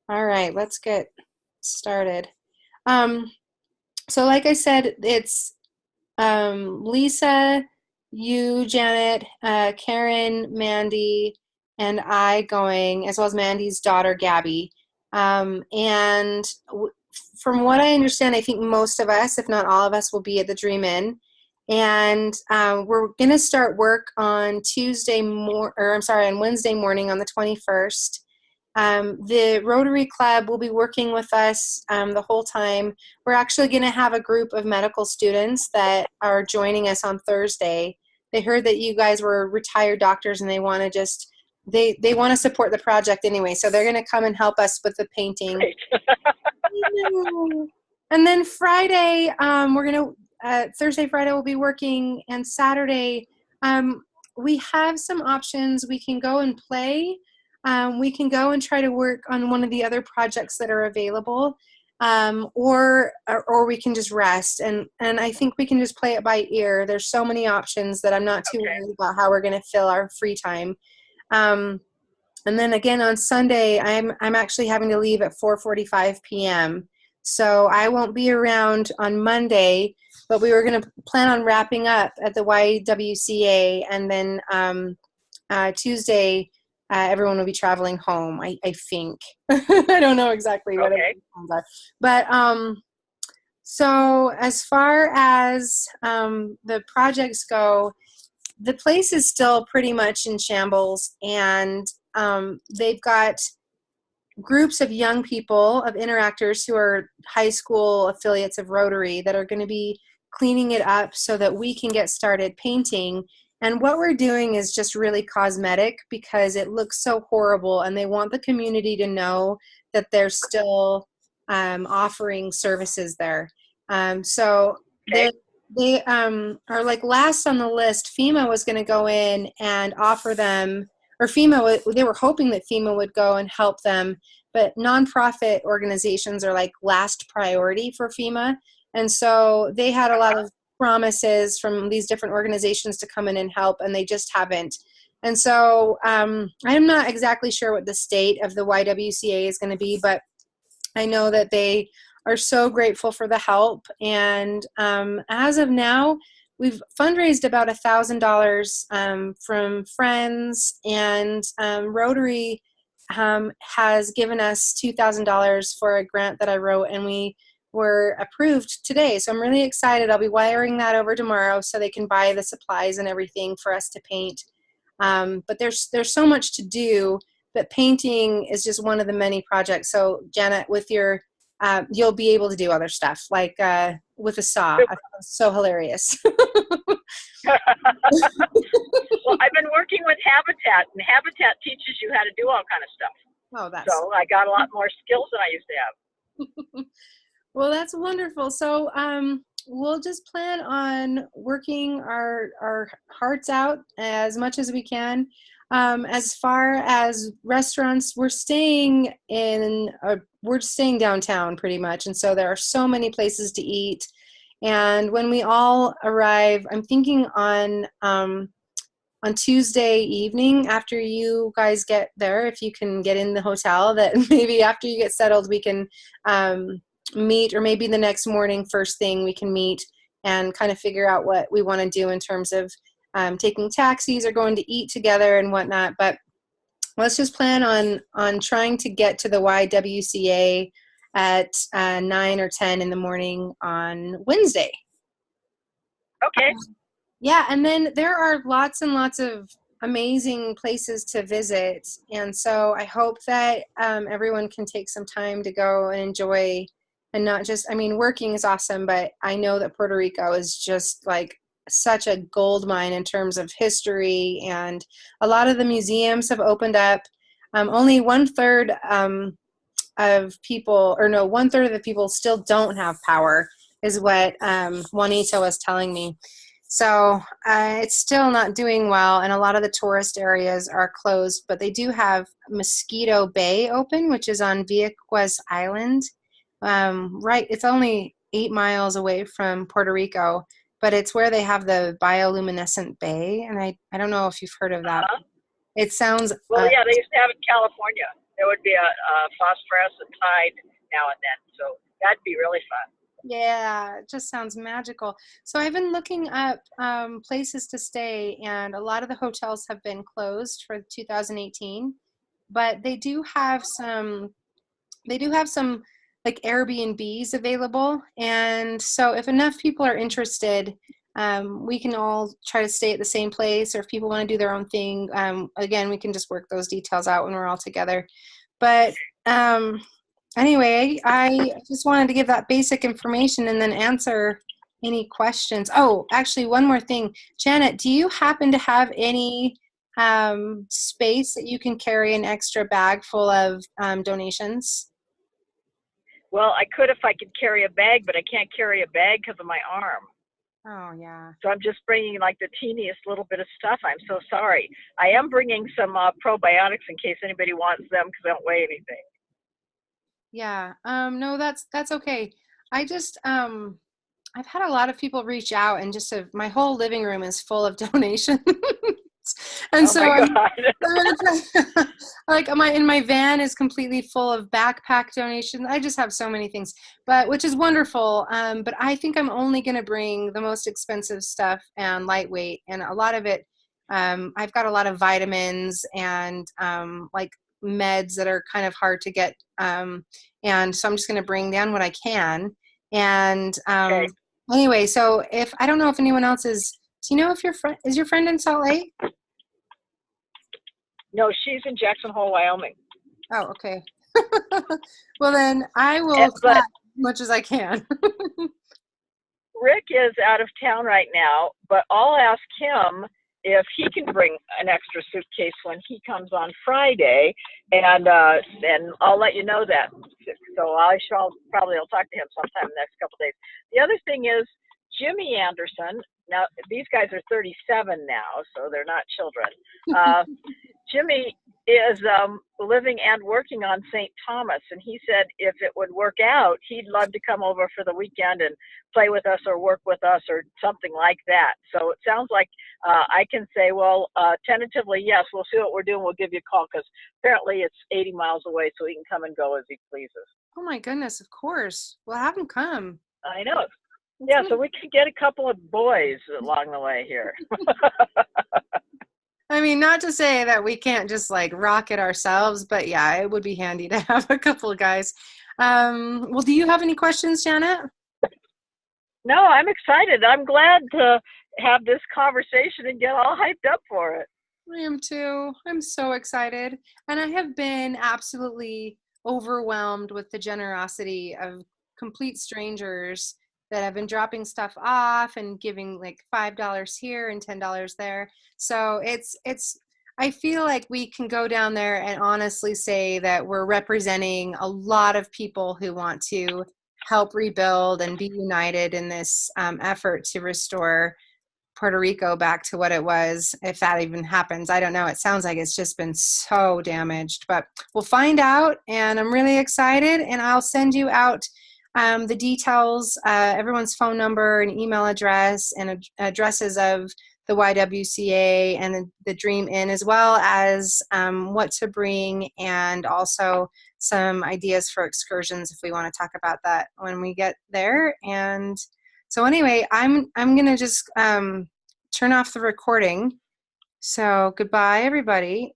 All right, let's get started. Um, so like I said, it's Lisa, you, Janet, Karen, Mandy, and I going, as well as Mandy's daughter, Gabby. And from what I understand, I think most of us, if not all of us, will be at the Dream Inn. And we're going to start work on on Wednesday morning on the 21st. The Rotary Club will be working with us the whole time. We're actually going to have a group of medical students that are joining us on Thursday. They heard that you guys were retired doctors and they want to they want to support the project anyway, so they're going to come and help us with the painting. Great. And then Friday, Thursday, Friday we'll be working, and Saturday, we have some options. We can go and play. We can go and try to work on one of the other projects that are available, or we can just rest. And I think we can just play it by ear. There's so many options that I'm not too Okay. worried about how we're going to fill our free time. And then again on Sunday, I'm actually having to leave at 4:45 p.m. So I won't be around on Monday, but we were going to plan on wrapping up at the YWCA, and then Tuesday, everyone will be traveling home, I think. I don't know exactly what Okay. everyone's plans are. But so as far as the projects go, the place is still pretty much in shambles, and they've got groups of young people, of interactors who are high school affiliates of Rotary, that are going to be cleaning it up so that we can get started painting. And what we're doing is just really cosmetic because it looks so horrible, and they want the community to know that they're still offering services there. So Okay. they are like last on the list. FEMA was going to go in and offer them, or they were hoping that FEMA would go and help them, but nonprofit organizations are like last priority for FEMA. And so they had a lot Uh-huh. of promises from these different organizations to come in and help, and they just haven't. And so I'm not exactly sure what the state of the YWCA is going to be, but I know that they are so grateful for the help. And as of now, we've fundraised about $1,000 from friends, and Rotary has given us $2,000 for a grant that I wrote, and we were approved today. So I'm really excited. I'll be wiring that over tomorrow so they can buy the supplies and everything for us to paint. But there's so much to do, but painting is just one of the many projects. So Janet, with your you'll be able to do other stuff like with a saw. I thought it was so hilarious. Well, I've been working with Habitat, and Habitat teaches you how to do all kind of stuff. Oh, that's So I got a lot more skills than I used to have. well, that's wonderful. So we'll just plan on working our hearts out as much as we can. As far as restaurants, we're staying downtown pretty much, and so there are so many places to eat. And when we all arrive, I'm thinking on Tuesday evening after you guys get there, if you can get in the hotel, that maybe after you get settled, we can meet, or maybe the next morning, first thing, we can meet and kind of figure out what we want to do in terms of taking taxis or going to eat together and whatnot. But let's just plan on trying to get to the YWCA at 9 or 10 in the morning on Wednesday. Okay. Yeah, and then there are lots and lots of amazing places to visit. And so I hope that everyone can take some time to go and enjoy, and not just, I mean, working is awesome, but I know that Puerto Rico is just like such a gold mine in terms of history. And a lot of the museums have opened up. Only one third of people, or no, one third of the people still don't have power, is what Juanita was telling me. So it's still not doing well, and a lot of the tourist areas are closed, but they do have Mosquito Bay open, which is on Vieques Island. Right, it's only 8 miles away from Puerto Rico, but it's where they have the bioluminescent bay, and I don't know if you've heard of that. Uh-huh. It sounds Well, yeah, they used to have it in California. There would be a phosphorescent tide now and then, so that'd be really fun. Yeah, it just sounds magical. So I've been looking up places to stay, and a lot of the hotels have been closed for 2018, but they do have some like Airbnbs available. And so if enough people are interested, we can all try to stay at the same place, or if people want to do their own thing, again, we can just work those details out when we're all together. But anyway, I just wanted to give that basic information and then answer any questions. Oh, actually, one more thing. Janet, do you happen to have any space that you can carry an extra bag full of donations? Well, I could if I could carry a bag, but I can't carry a bag because of my arm. Oh, yeah. So I'm just bringing like the teeniest little bit of stuff. I'm so sorry. I am bringing some probiotics in case anybody wants them because I don't weigh anything. Yeah. No, that's okay. I just I've had a lot of people reach out, and just my whole living room is full of donations. And Oh so my God. I'm gonna try, like my van is completely full of backpack donations. I just have so many things, but which is wonderful. But I think I'm only gonna bring the most expensive stuff and lightweight, and a lot of it. I've got a lot of vitamins and like meds that are kind of hard to get, and so I'm just gonna bring down what I can. And Okay. anyway, so if I don't know if anyone else is. Do you know if your friend in Salt Lake? No, she's in Jackson Hole, Wyoming. Oh, okay. Well, then I will try But as much as I can. Rick is out of town right now, but I'll ask him if he can bring an extra suitcase when he comes on Friday, and I'll let you know that. So I shall probably I'll talk to him sometime in the next couple of days. The other thing is Jimmy Anderson. Now these guys are 37 now, so they're not children. Uh, Jimmy is living and working on St. Thomas, and he said if it would work out, he'd love to come over for the weekend and play with us or work with us or something like that. So it sounds like I can say, well, tentatively, yes, we'll see what we're doing. We'll give you a call because apparently it's 80 miles away, so he can come and go as he pleases. Oh my goodness, of course. Well, have him come. I know. That's Yeah, gonna, so we could get a couple of boys along the way here. I mean, not to say that we can't just like rock it ourselves, but yeah, it would be handy to have a couple of guys. Well, do you have any questions, Janet? No, I'm excited. I'm glad to have this conversation and get all hyped up for it. I am too. I'm so excited. And I have been absolutely overwhelmed with the generosity of complete strangers that have been dropping stuff off and giving like $5 here and $10 there. So it's I feel like we can go down there and honestly say that we're representing a lot of people who want to help rebuild and be united in this effort to restore Puerto Rico back to what it was, if that even happens. I don't know. It sounds like it's just been so damaged, but we'll find out. And I'm really excited. And I'll send you out the details, everyone's phone number and email address, and addresses of the YWCA and the Dream Inn, as well as what to bring, and also some ideas for excursions if we want to talk about that when we get there. And so anyway, I'm gonna just turn off the recording. So goodbye, everybody.